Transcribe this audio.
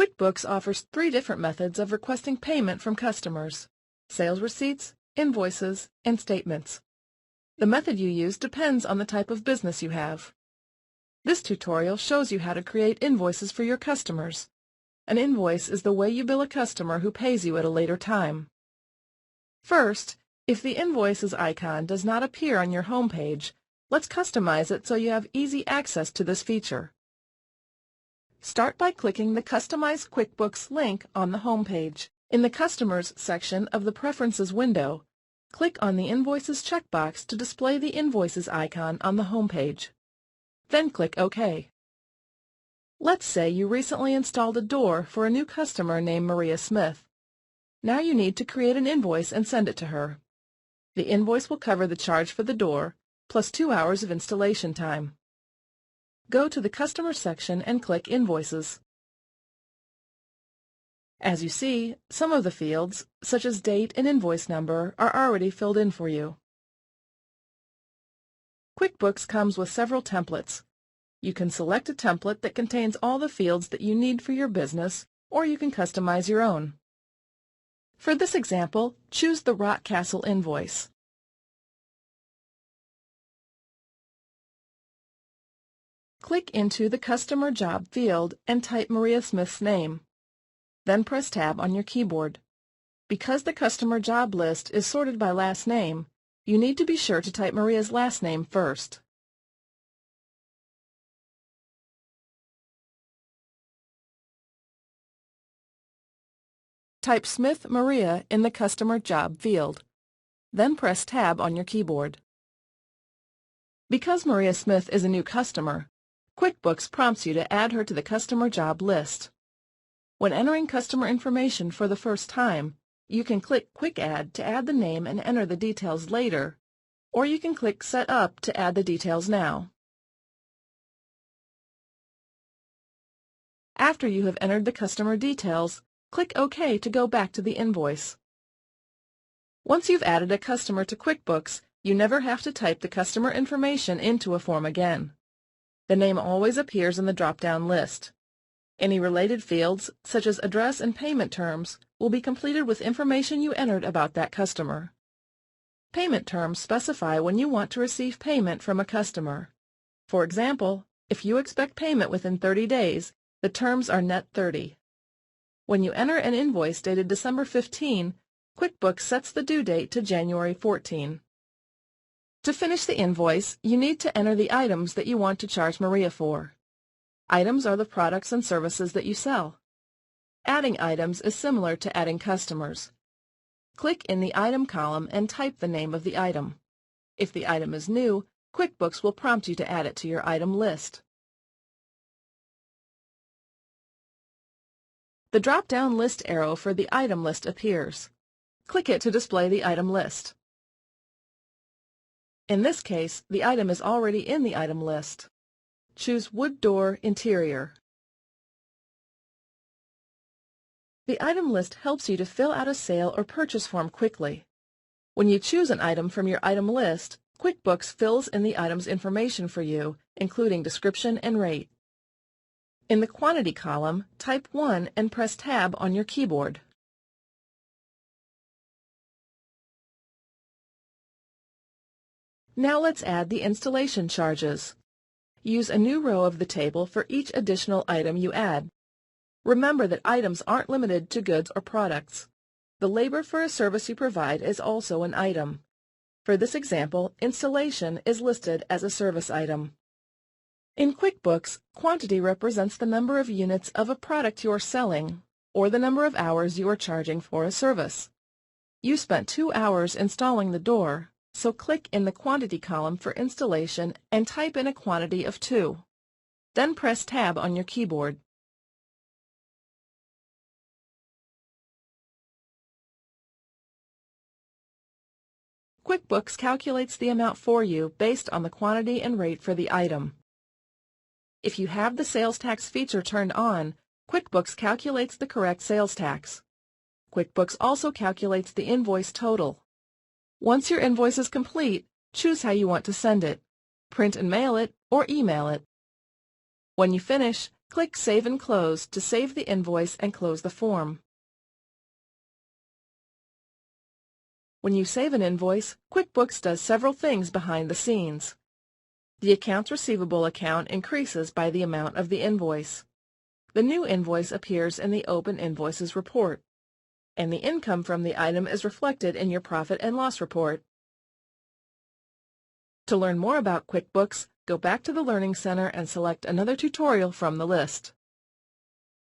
QuickBooks offers 3 different methods of requesting payment from customers: sales receipts, invoices, and statements. The method you use depends on the type of business you have. This tutorial shows you how to create invoices for your customers. An invoice is the way you bill a customer who pays you at a later time. First, if the invoices icon does not appear on your home page, let's customize it so you have easy access to this feature. Start by clicking the Customize QuickBooks link on the home page. In the Customers section of the Preferences window, click on the Invoices checkbox to display the Invoices icon on the home page. Then click OK. Let's say you recently installed a door for a new customer named Maria Smith. Now you need to create an invoice and send it to her. The invoice will cover the charge for the door, plus 2 hours of installation time. Go to the Customer section and click Invoices. As you see, some of the fields, such as date and invoice number, are already filled in for you. QuickBooks comes with several templates. You can select a template that contains all the fields that you need for your business, or you can customize your own. For this example, choose the Rock Castle invoice. Click into the Customer Job field and type Maria Smith's name. Then press Tab on your keyboard. Because the customer job list is sorted by last name, you need to be sure to type Maria's last name first. Type Smith Maria in the Customer Job field. Then press Tab on your keyboard. Because Maria Smith is a new customer, QuickBooks prompts you to add her to the customer job list. When entering customer information for the first time, you can click Quick Add to add the name and enter the details later, or you can click Set Up to add the details now. After you have entered the customer details, click OK to go back to the invoice. Once you've added a customer to QuickBooks, you never have to type the customer information into a form again. The name always appears in the drop-down list. Any related fields, such as address and payment terms, will be completed with information you entered about that customer. Payment terms specify when you want to receive payment from a customer. For example, if you expect payment within 30 days, the terms are net 30. When you enter an invoice dated December 15, QuickBooks sets the due date to January 14. To finish the invoice, you need to enter the items that you want to charge Maria for. Items are the products and services that you sell. Adding items is similar to adding customers. Click in the Item column and type the name of the item. If the item is new, QuickBooks will prompt you to add it to your item list. The drop-down list arrow for the item list appears. Click it to display the item list. In this case, the item is already in the item list. Choose Wood Door Interior. The item list helps you to fill out a sale or purchase form quickly. When you choose an item from your item list, QuickBooks fills in the item's information for you, including description and rate. In the Quantity column, type 1 and press Tab on your keyboard. Now let's add the installation charges. Use a new row of the table for each additional item you add. Remember that items aren't limited to goods or products. The labor for a service you provide is also an item. For this example, installation is listed as a service item. In QuickBooks, quantity represents the number of units of a product you are selling, or the number of hours you are charging for a service. You spent 2 hours installing the door, so click in the Quantity column for installation and type in a quantity of 2. Then press Tab on your keyboard. QuickBooks calculates the amount for you based on the quantity and rate for the item. If you have the sales tax feature turned on, QuickBooks calculates the correct sales tax. QuickBooks also calculates the invoice total. Once your invoice is complete, choose how you want to send it: print and mail it or email it. When you finish, Click Save and Close to save the invoice and close the form. When you save an invoice, QuickBooks does several things behind the scenes. The accounts receivable account increases by the amount of the invoice. The new invoice appears in the Open Invoices report, and the income from the item is reflected in your profit and loss report. To learn more about QuickBooks, go back to the Learning Center and select another tutorial from the list.